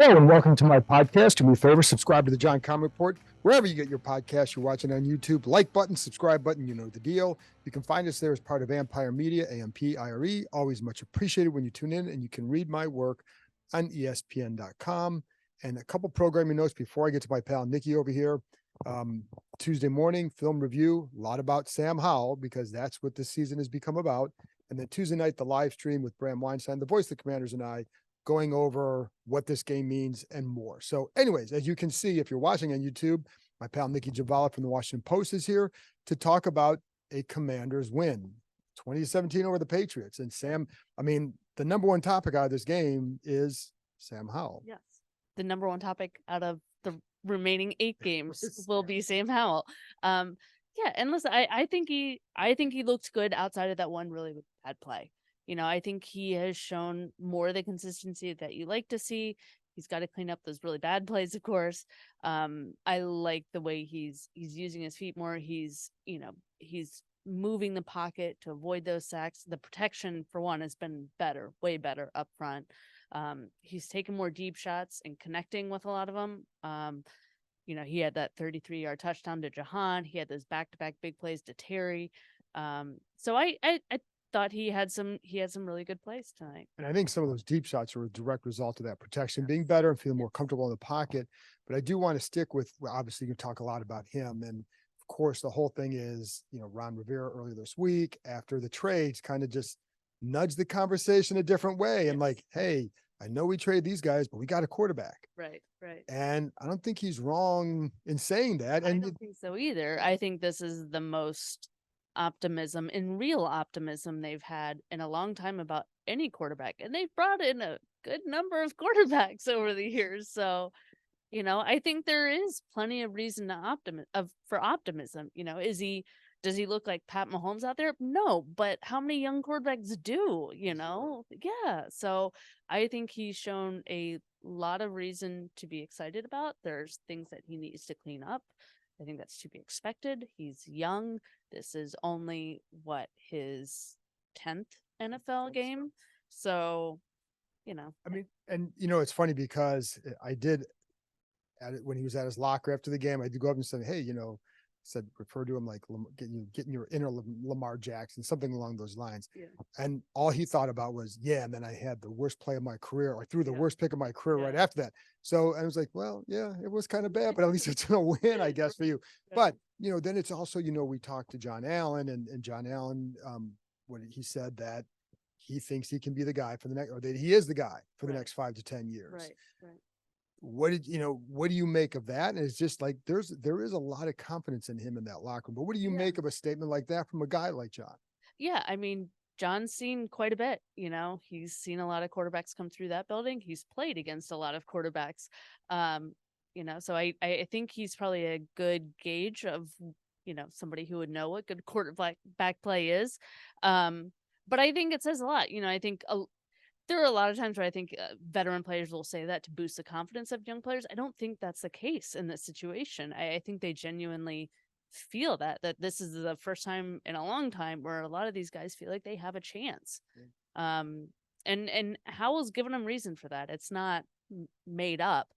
Hello and welcome to my podcast. Do me a favor, subscribe to the John Keim Report wherever you get your podcast. You're watching on YouTube, like button, subscribe button, you know the deal. You can find us there as part of Empire Media, AMPIRE. Always much appreciated when you tune in, and you can read my work on ESPN.com. And a couple programming notes before I get to my pal Nicki over here. Tuesday morning, film review, a lot about Sam Howell because that's what this season has become about. And then Tuesday night, the live stream with Bram Weinstein, the voice of the Commanders, and I, going over what this game means and more. So anyways, as you can see, if you're watching on YouTube, my pal Nicki Jhabvala from the Washington Post is here to talk about a Commanders win, 2017 over the Patriots. And Sam, I mean, the number one topic out of this game is Sam Howell. Yes. The number one topic out of the remaining 8 games will be Sam Howell. Yeah, and listen, I think he looked good outside of that one really bad play. I think he has shown more of the consistency that you like to see. He's got to clean up those really bad plays, of course. I like the way he's using his feet more. He's moving the pocket to avoid those sacks. The protection, for one, has been better, way better up front. He's taken more deep shots and connecting with a lot of them. He had that 33-yard touchdown to Jahan. He had those back-to-back big plays to Terry. So I thought he had some really good plays tonight. And I think some of those deep shots are a direct result of that protection being better and feeling more comfortable in the pocket. But I do want to stick with, well, obviously you can talk a lot about him. And of course, the whole thing is, Ron Rivera earlier this week after the trades kind of just nudged the conversation a different way. And like, hey, I know we trade these guys, but we got a quarterback. Right. And I don't think he's wrong in saying that. And I don't think so either. I think this is the most optimism and real optimism they've had in a long time about any quarterback, and they've brought in a good number of quarterbacks over the years. So I think there is plenty of reason for optimism. Does he look like Pat Mahomes out there? No, but how many young quarterbacks do? Yeah. So I think he's shown a lot of reason to be excited about. There's things that he needs to clean up. I think that's to be expected. He's young. This is only his 10th NFL game. So, I mean, and it's funny because I did when he was at his locker after the game, I did go up and said, hey, said refer to him like getting your inner Lamar Jackson, something along those lines. Yeah. And all he thought about was, and then I had the worst play of my career, or threw the worst pick of my career right after that. So I was like, well, yeah, it was kind of bad, but at least it's a win, I guess, for you. But then it's also, we talked to John Allen, and John Allen, when he said that he thinks he can be the guy for the next, or that he is the guy for the next 5 to 10 years. Right. What do you make of that? And it's just like there is a lot of confidence in him in that locker room. But what do you make of a statement like that from a guy like John? Yeah, I mean, John's seen quite a bit. He's seen a lot of quarterbacks come through that building. He's played against a lot of quarterbacks. So I think he's probably a good gauge of somebody who would know what good quarterback play is. But I think it says a lot. I think there are a lot of times where I think veteran players will say that to boost the confidence of young players. I don't think that's the case in this situation. I think they genuinely feel that this is the first time in a long time where a lot of these guys feel like they have a chance. And Howell's given them reason for that. It's not made up.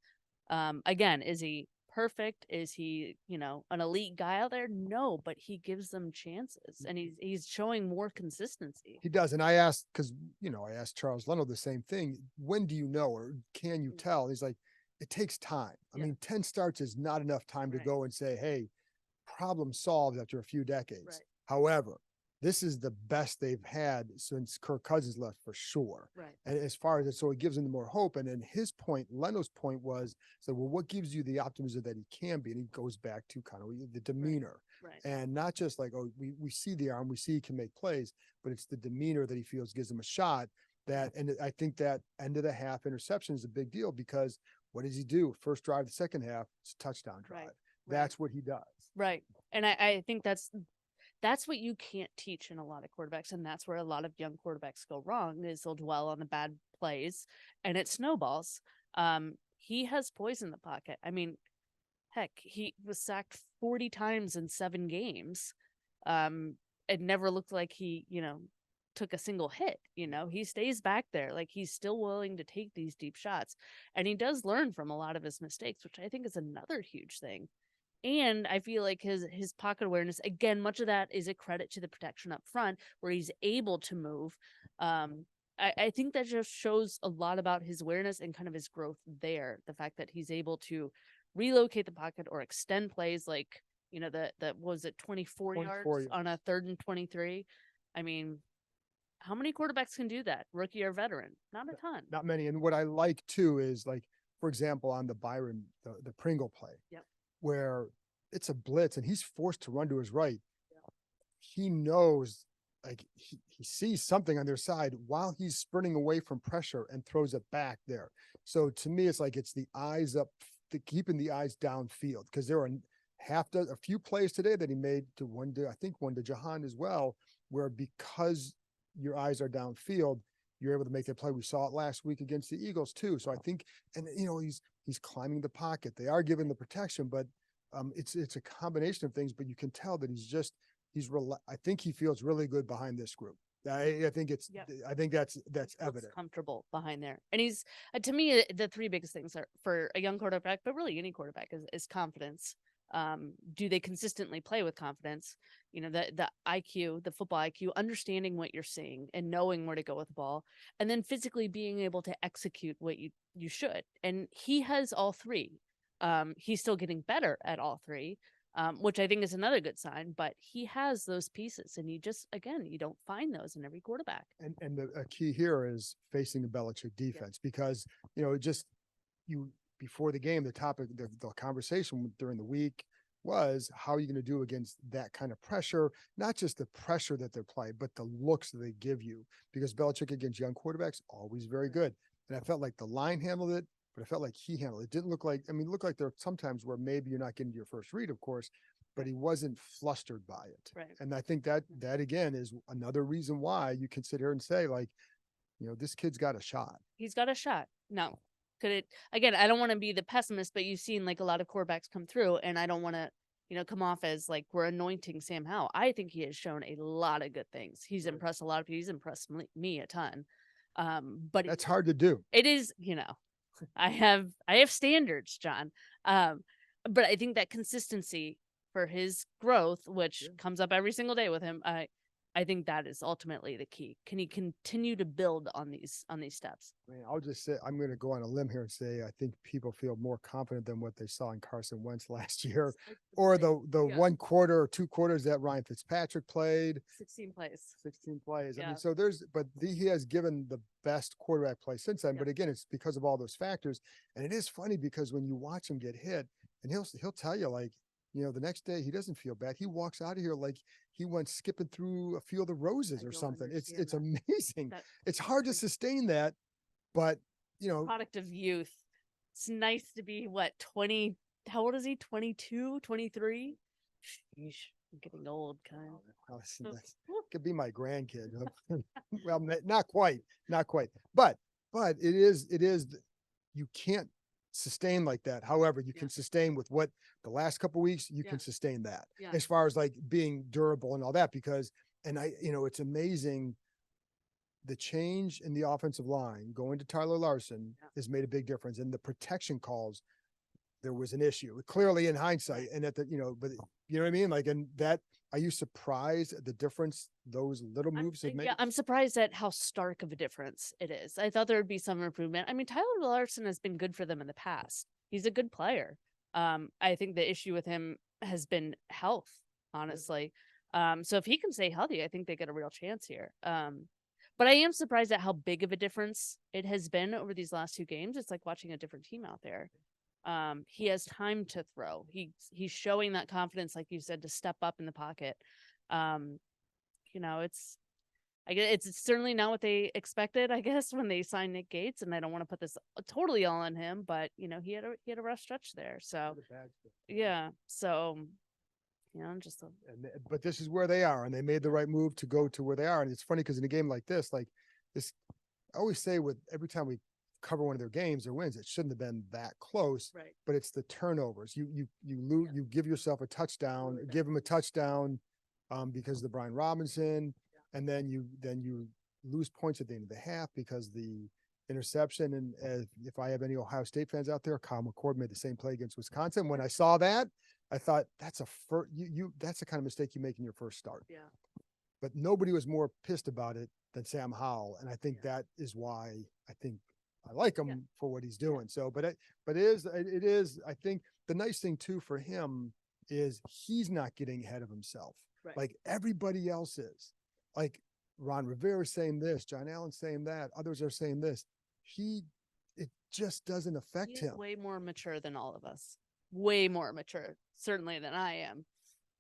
Again, is he perfect? Is he, an elite guy out there? No, but he gives them chances, and he's showing more consistency. He does. And I asked, because, I asked Charles Leno the same thing. When do you know, or can you tell? He's like, it takes time. I mean, 10 starts is not enough time to go and say, hey, problem solved after a few decades. However, this is the best they've had since Kirk Cousins left, for sure. Right. And as far as it, so it gives them more hope. And then his point, Leno's point was, so, well, what gives you the optimism that he can be? And he goes back to kind of the demeanor. Right. And not just like, oh, we see the arm, we see he can make plays, but it's the demeanor that he feels gives him a shot. And I think that end of the half interception is a big deal, because what does he do? First drive, the second half, it's a touchdown drive. Right. That's what he does. Right. And I think that's what you can't teach in a lot of quarterbacks. And that's where a lot of young quarterbacks go wrong, is they'll dwell on the bad plays and it snowballs. He has poise in the pocket. I mean, heck, he was sacked 40 times in 7 games. It never looked like he, took a single hit. He stays back there. Like, he's still willing to take these deep shots, and he does learn from a lot of his mistakes, which I think is another huge thing. And I feel like his pocket awareness, again, much of that is a credit to the protection up front, where he's able to move. I think that just shows a lot about his awareness and kind of his growth there. The fact that he's able to relocate the pocket or extend plays, like, that was it 24 yards on a 3rd and 23. I mean, how many quarterbacks can do that, rookie or veteran? Not a ton. Not many. And what I like too is, like, for example, on the Byron, the Pringle play, Yep. where it's a blitz and he's forced to run to his right. Yep. He knows, like, he sees something on their side while he's sprinting away from pressure and throws it back there. So to me, it's like, it's the eyes up, keeping the eyes downfield, because there are a few plays today that he made to one to Jahan as well, where because your eyes are downfield, you're able to make that play. We saw it last week against the Eagles too. So I think, and he's climbing the pocket. They are giving the protection, but it's a combination of things. But you can tell that I think he feels really good behind this group. I think that's evident. Comfortable behind there, and he's to me, the three biggest things are for a young quarterback, but really any quarterback, is confidence. Do they consistently play with confidence? The IQ, the football IQ, understanding what you're seeing and knowing where to go with the ball, and then physically being able to execute what you should. And he has all three. He's still getting better at all three, which I think is another good sign, but he has those pieces, and you don't find those in every quarterback. And the key here is facing the Belichick defense, because, before the game, the topic, the conversation during the week was, how are you going to do against that kind of pressure? Not just the pressure that they're playing, but the looks that they give you, because Belichick against young quarterbacks, always very good. And I felt like the line handled it, but I felt like he handled it. It didn't look like, it looked like there are sometimes where maybe you're not getting your first read, of course, but he wasn't flustered by it. Right. And I think that again is another reason why you can sit here and say, like, this kid's got a shot. He's got a shot. No. Could it, again, I don't want to be the pessimist, but you've seen, like, a lot of quarterbacks come through, and I don't want to, come off as like we're anointing Sam Howell. I think he has shown a lot of good things. He's impressed a lot of people. He's impressed me a ton. But that's hard to do. It is, I have standards, John. But I think that consistency for his growth, which comes up every single day with him, I think that is ultimately the key. Can he continue to build on these steps? I'll just say, I'm going to go on a limb here and say, I think people feel more confident than what they saw in Carson Wentz last year, or the 1 quarter or 2 quarters that Ryan Fitzpatrick played. 16 plays. 16 plays. Yeah. So he has given the best quarterback play since then. But again, it's because of all those factors. And it is funny, because when you watch him get hit, and he'll tell you, like, the next day he doesn't feel bad. He walks out of here like he went skipping through a field of roses or something. It's amazing. It's hard to sustain that, but product of youth. It's nice to be 20. How old is he? 22, 23? Sheesh, I'm getting old, Keim. That could be my grandkid. Well, not quite, but it is, you can't sustain like that. However, you can sustain with what the last couple of weeks, you can sustain that as far as like being durable and all that, because, and it's amazing. The change in the offensive line going to Tyler Larson has made a big difference. And the protection calls, there was an issue clearly in hindsight, and but you know what I mean? Like, and that, are you surprised at the difference those little moves have made? Yeah, I'm surprised at how stark of a difference it is. I thought there would be some improvement. I mean, Tyler Larson has been good for them in the past. He's a good player. I think the issue with him has been health, honestly. So if he can stay healthy, I think they get a real chance here. But I am surprised at how big of a difference it has been over these last 2 games. It's like watching a different team out there. He has time to throw. He's showing that confidence, like you said, to step up in the pocket. It's certainly not what they expected, I guess, when they signed Nick Gates, and I don't want to put this totally all on him, but he had a rough stretch there. So but this is where they are, and they made the right move to go to where they are. And it's funny because in a game like this, I always say, with every time we cover one of their games or wins, it shouldn't have been that close, right? But it's the turnovers. You lose, you give yourself a touchdown, give them a touchdown, because of the Brian Robinson. and then you lose points at the end of the half because the interception. And if I have any Ohio State fans out there, Kyle McCord made the same play against Wisconsin. When I saw that, I thought that's that's the kind of mistake you make in your first start. Yeah. But nobody was more pissed about it than Sam Howell, and I think that is why I think I like him for what he's doing. So, but it is. I think the nice thing too for him is he's not getting ahead of himself like everybody else is. Like Ron Rivera saying this, John Allen saying that, others are saying this. It just doesn't affect him. Way more mature than all of us. Way more mature, certainly than I am.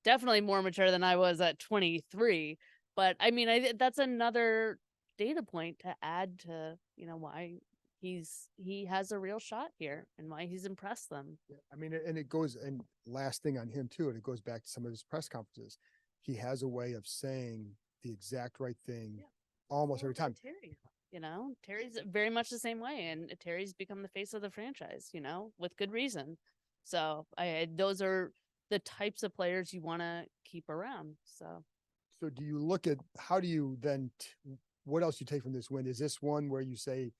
Definitely more mature than I was at 23. But I mean, that's another data point to add to, why he has a real shot here and why he's impressed them. Yeah, I mean, and it goes, and last thing on him too, and it goes back to some of his press conferences. He has a way of saying the exact right thing almost every time. Terry, Terry's very much the same way, and Terry's become the face of the franchise, with good reason. So those are the types of players you want to keep around. So do you look at, how do you then, what else you take from this win? Is this one where you say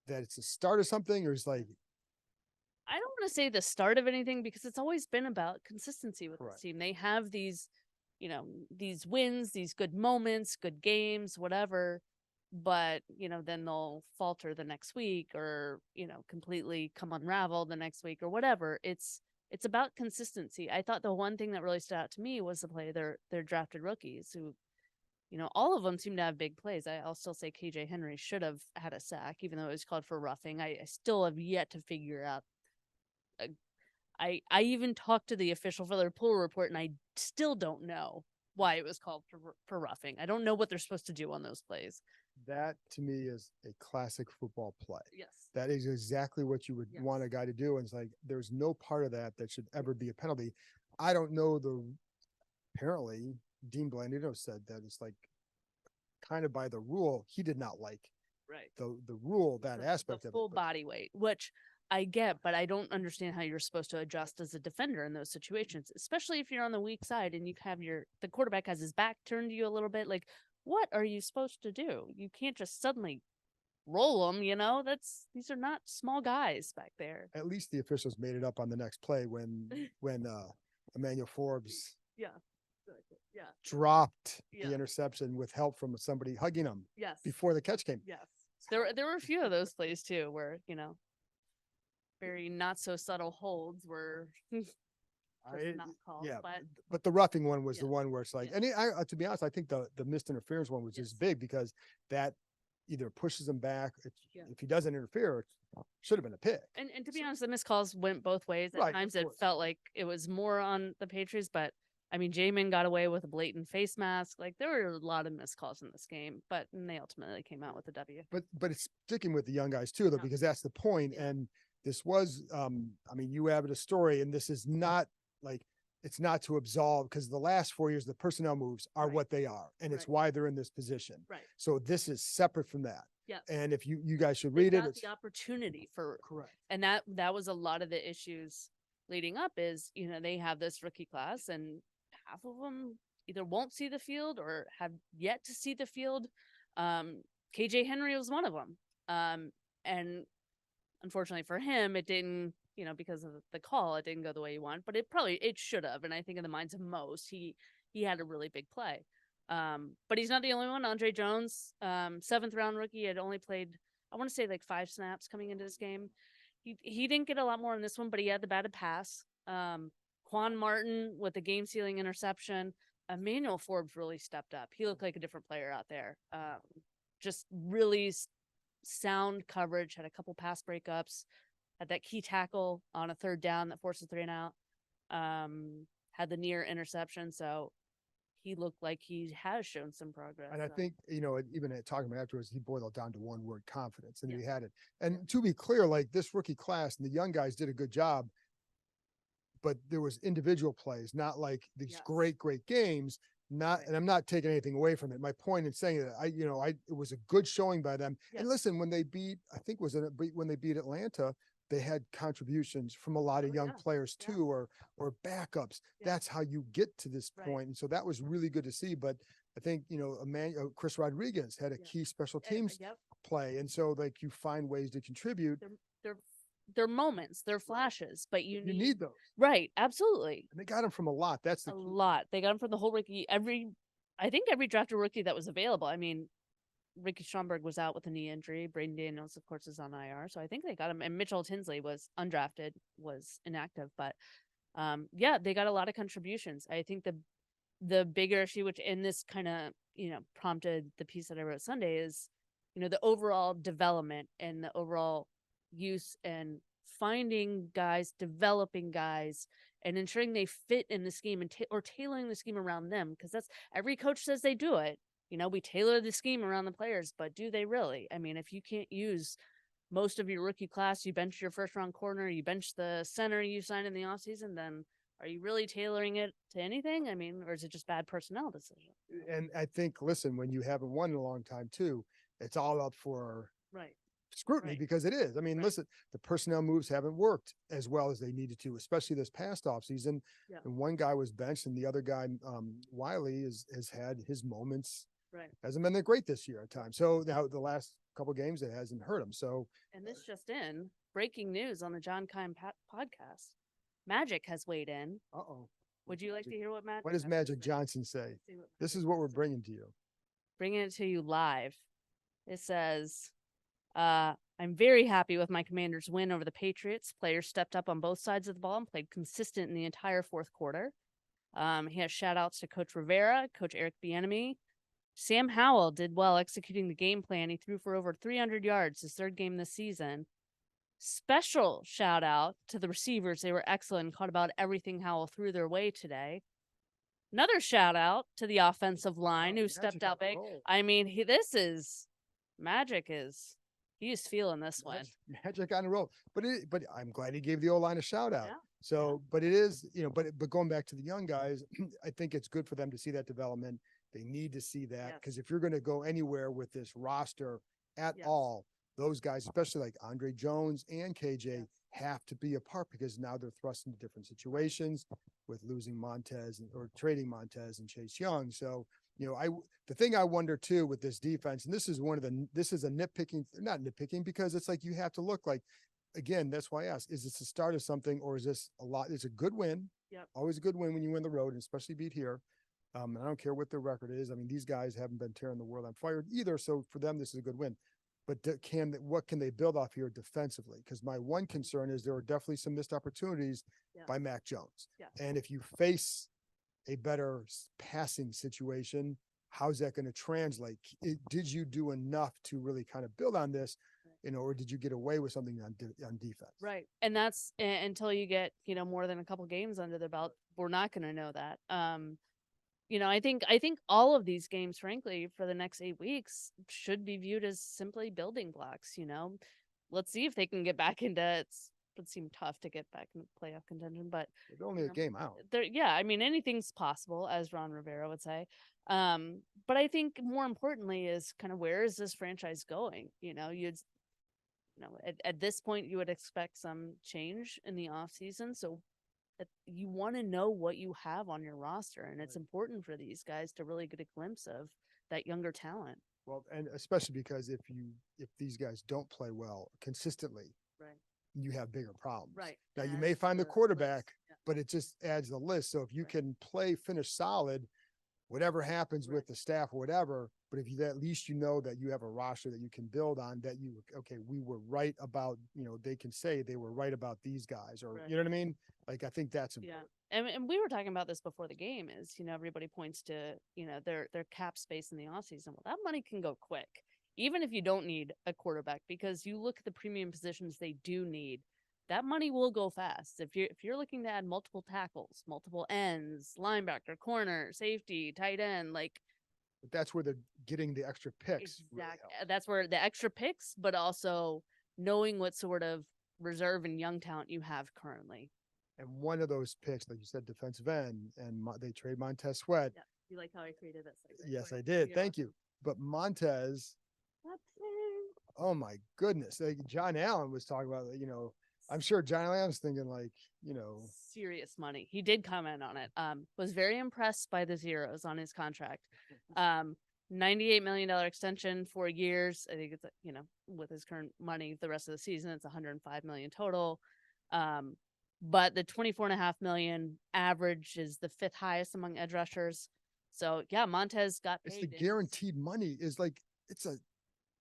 that it's a start of something, or is like, I don't want to say the start of anything, because it's always been about consistency with this team. They have these, these wins, these good moments, good games, whatever, but, then they'll falter the next week, or, completely come unraveled the next week or whatever. It's about consistency. I thought the one thing that really stood out to me was the play their drafted rookies, who, all of them seem to have big plays. I'll still say KJ Henry should have had a sack, even though it was called for roughing. I still have yet to figure out. I even talked to the official for their pool report, and I still don't know why it was called for roughing. I don't know what they're supposed to do on those plays. That to me is a classic football play. Yes. That is exactly what you would want a guy to do. And it's like, there's no part of that should ever be a penalty. I don't know apparently Dean Blandino said that it's like kind of by the rule, he did not like the rule, that aspect of it. Full body weight, which I get, but I don't understand how you're supposed to adjust as a defender in those situations, especially if you're on the weak side and you have the quarterback has his back turned to you a little bit. Like, what are you supposed to do? You can't just suddenly roll them, these are not small guys back there. At least the officials made it up on the next play when Emmanuel Forbes dropped the interception with help from somebody hugging him before the catch came. Yes. There were a few of those plays too where, very not so subtle holds were not called. But the roughing one was the one where it's like, and to be honest, I think the missed interference one was just big, because that either pushes him back. If he doesn't interfere, it should have been a pick. And to be honest, the missed calls went both ways. At times it felt like it was more on the Patriots, but I mean, Jamin got away with a blatant face mask. Like, there were a lot of missed calls in this game, but they ultimately came out with a W. But it's sticking with the young guys too, though, because that's the point. And this was, I mean, you have a story, and this is not like, it's not to absolve, because the last 4 years, the personnel moves are what they are, and it's why they're in this position. Right. So this is separate from that. Yeah. And if you guys should read it, it's the opportunity for correct. And that was a lot of the issues leading up is, they have this rookie class, and half of them either won't see the field or have yet to see the field. KJ Henry was one of them. And unfortunately for him, it didn't, because of the call, it didn't go the way you want, but it should have. And I think in the minds of most, he had a really big play. But he's not the only one. Andre Jones, 7th round rookie, had only played, I want to say, like 5 snaps coming into this game. He didn't get a lot more in this one, but he had the batted pass. Quan Martin with the game sealing interception. Emmanuel Forbes really stepped up. He looked like a different player out there. Just really sound coverage, had a couple pass breakups, had that key tackle on a 3rd down that forced a 3 and out. Had the near interception. So he looked like he has shown some progress. And I think, even talking about afterwards, he boiled it down to one word: confidence. And he had it. And to be clear, like, this rookie class and the young guys did a good job, but there was individual plays, not like these great games. And I'm not taking anything away from it. My point in saying that it was a good showing by them. Yes. And listen, when they beat, when they beat Atlanta, they had contributions from a lot of young players too, or backups. Yeah. That's how you get to this point. And so that was really good to see. But I think, Chris Rodriguez had a key special teams Yep. play. And so like you find ways to contribute. They're moments, they're flashes, but you need those. Right, absolutely. And they got them from a lot. That's the A key. lot. They got them from the whole rookie. I think every drafted rookie that was available. I mean, Ricky Stromberg was out with a knee injury. Braden Daniels, of course, is on IR. So I think they got him. And Mitchell Tinsley was undrafted, was inactive. But yeah, they got a lot of contributions. I think the bigger issue, which in this kind of, prompted the piece that I wrote Sunday, is, the overall development and the overall use and finding guys, developing guys, and ensuring they fit in the scheme and or tailoring the scheme around them. Because that's every coach says they do it. We tailor the scheme around the players, but do they really? I mean, if you can't use most of your rookie class, you bench your first round corner, you bench the center you signed in the offseason, then are you really tailoring it to anything? I mean, or is it just bad personnel decision? And I think, listen, when you haven't won in a long time too, it's all up for scrutiny because it is. I mean, listen, the personnel moves haven't worked as well as they needed to, especially this past offseason. Yeah. And one guy was benched and the other guy, Wiley, has had his moments. Right. Hasn't been that great this year at times. So now the last couple of games, it hasn't hurt him. So, and this just in, breaking news on the John Keim podcast. Magic has weighed in. Uh-oh. Would you like to hear what What does Magic Johnson say? This is what we're bringing to you. Bringing it to you live. It says, I'm very happy with my Commanders' win over the Patriots. Players stepped up on both sides of the ball and played consistent in the entire fourth quarter. He has shout outs to Coach Rivera, Coach Eric Bieniemy. Sam Howell did well executing the game plan. He threw for over 300 yards his third game this season. Special shout out to the receivers. They were excellent, caught about everything Howell threw their way today. Another shout out to the offensive line who stepped out big. I mean, he is feeling this one. Magic on the roll. But I'm glad he gave the O-line a shout out. Yeah. So, but it is, but going back to the young guys, I think it's good for them to see that development. They need to see that because if you're going to go anywhere with this roster at all, those guys, especially like Andre Jones and KJ, have to be a part because now they're thrust into different situations with losing Montez or trading Montez and Chase Young. So, the thing I wonder too with this defense, and this is a not nitpicking because it's like you have to look like, again, that's why I asked, is this the start of something or is this a lot? It's a good win. Yep. Always a good win when you win the road and especially beat here. And I don't care what their record is. I mean, these guys haven't been tearing the world on fire either. So for them, this is a good win. But what can they build off here defensively? Because my one concern is there are definitely some missed opportunities by Mac Jones. Yeah. And if you face a better passing situation, how's that going to translate? Did you do enough to really kind of build on this, or did you get away with something on defense? Right. And that's until you get, more than a couple games under the belt, we're not going to know that. I think all of these games, frankly, for the next 8 weeks should be viewed as simply building blocks. Let's see if they can get back into it. Would seem tough to get back into playoff contention, but they're only a game out. I mean, anything's possible, as Ron Rivera would say. But I think more importantly is kind of where is this franchise going? At this point, you would expect some change in the offseason. So you want to know what you have on your roster, and it's important for these guys to really get a glimpse of that younger talent. Well, and especially because if these guys don't play well consistently, you have bigger problems. Right. Now you may find the quarterback, but it just adds the list. So if you can finish solid, whatever happens with the staff or whatever, but if you at least that you have a roster that you can build on, that we were right about, they can say they were right about these guys, or you know what I mean? Like I think that's important. Yeah. And we were talking about this before the game is, everybody points to, their cap space in the offseason. Well, that money can go quick, even if you don't need a quarterback, because you look at the premium positions they do need. That money will go fast. If you're looking to add multiple tackles, multiple ends, linebacker, corner, safety, tight end, but that's where they're getting the extra picks. Exactly. Really, that's where the extra picks, but also knowing what sort of reserve and young talent you have currently. And one of those picks, like you said, defensive end, and they trade Montez Sweat. Yeah. You like how I created that segment? Yes, I did. Thank you. But Montez, oh my goodness. Like John Allen was talking about, I'm sure Johnny Lamb's thinking like, serious money. He did comment on it. Was very impressed by the zeros on his contract. $98 million extension, 4 years. I think it's, with his current money, the rest of the season, it's $105 million total. But the $24.5 million average is the 5th highest among edge rushers. So yeah, Montez got paid. It's the guaranteed money is like, it's a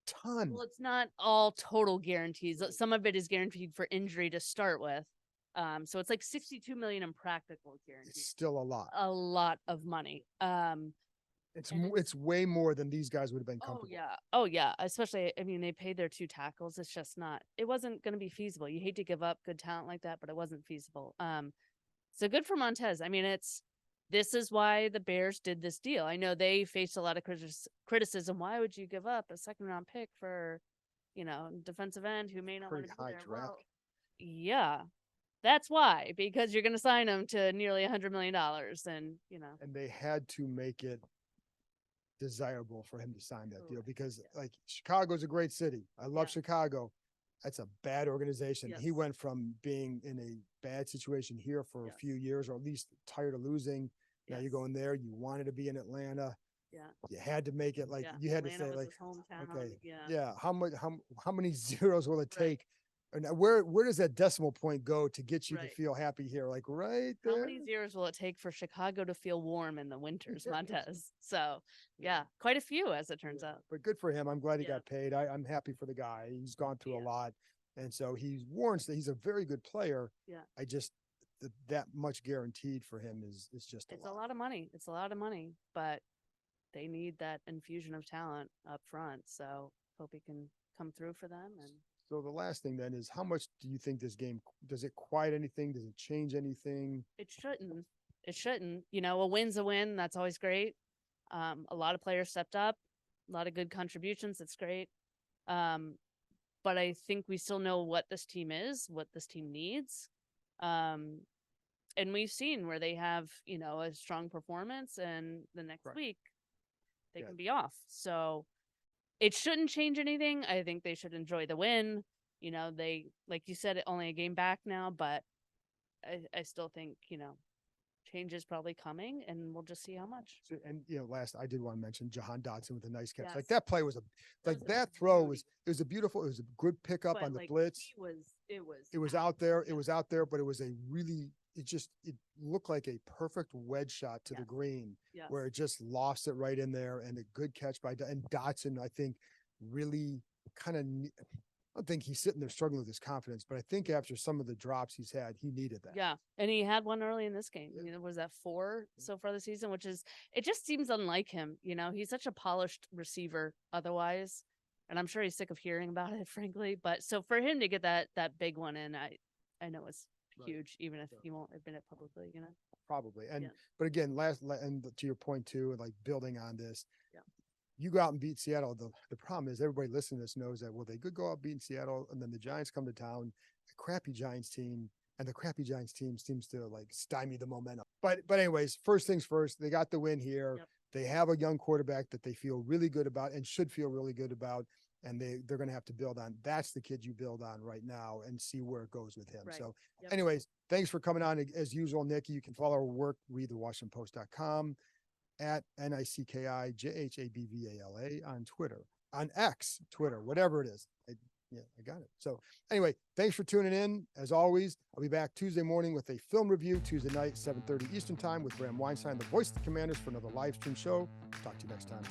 ton. Well, it's not all total guarantees. Some of it is guaranteed for injury to start with. So it's like $62 million in practical guarantees. It's still a lot of money. It's way more than these guys would have been comfortable. Oh yeah. Especially, I mean, they paid their 2 tackles. It's just not. It wasn't going to be feasible. You hate to give up good talent like that, but it wasn't feasible. So good for Montez. I mean, this is why the Bears did this deal. I know they faced a lot of criticism. Why would you give up a 2nd-round pick for, defensive end who may not want to be there? Well, yeah, that's why, because you're going to sign him to nearly $100 million, and and they had to make it desirable for him to sign that deal because like Chicago's a great city. I love Chicago. That's a bad organization. He went from being in a bad situation here for a few years, or at least tired of losing. Now you're going there. You wanted to be in Atlanta. Yeah. You had to make it like you had Atlanta to say like, okay, how many zeros will it take? And where does that decimal point go to get you to feel happy here? Like right there. How many zeros will it take for Chicago to feel warm in the winters, Montez? So quite a few, as it turns out. But good for him. I'm glad he got paid. I'm happy for the guy. He's gone through a lot, and so he warrants that he's a very good player. Yeah. I just that much guaranteed for him is just a lot of money. It's a lot of money, but they need that infusion of talent up front. So hope he can come through for them. And so the last thing then is, how much do you think this game, does it quiet anything? Does it change anything? It shouldn't. It shouldn't. A win's a win. That's always great. A lot of players stepped up, a lot of good contributions. That's great. But I think we still know what this team is, what this team needs. And we've seen where they have, a strong performance, and the next week they can be off. So it shouldn't change anything. I think they should enjoy the win. They, like you said, only a game back now, but I still think, change is probably coming, and we'll just see how much. So, and last, I did want to mention Jahan Dotson with a nice catch. Like that play was that throw was a good pickup on the blitz. It was out there. It was out there, but it was it looked like a perfect wedge shot to the green, where it just lost it right in there, and a good catch by Dotson. I think really kind of. I don't think he's sitting there struggling with his confidence, but I think after some of the drops he's had, he needed that. Yeah. And he had one early in this game. Was that 4 so far this season, it just seems unlike him. He's such a polished receiver otherwise. And I'm sure he's sick of hearing about it, frankly. But so for him to get that big one in, I know it's huge, even if he won't admit it publicly, Probably. And, but again, and to your point too, like building on this, you go out and beat Seattle. The problem is everybody listening to this knows that, well, they could go out beating Seattle, and then the Giants come to town, a crappy Giants team, and the crappy Giants team seems to like stymie the momentum. But anyways, first things first, they got the win here. They have a young quarterback that they feel really good about and should feel really good about, and they're going to have to build on. That's the kid you build on right now and see where it goes with him. Right. So anyways, thanks for coming on as usual, Nicki. You can follow our work, read thewashingtonpost.com. at NICKIJHABVALA on Twitter, on Twitter, whatever it is. I got it. So anyway, thanks for tuning in. As always, I'll be back Tuesday morning with a film review, Tuesday night, 7:30 Eastern time with Bram Weinstein, the voice of the Commanders, for another live stream show. Talk to you next time.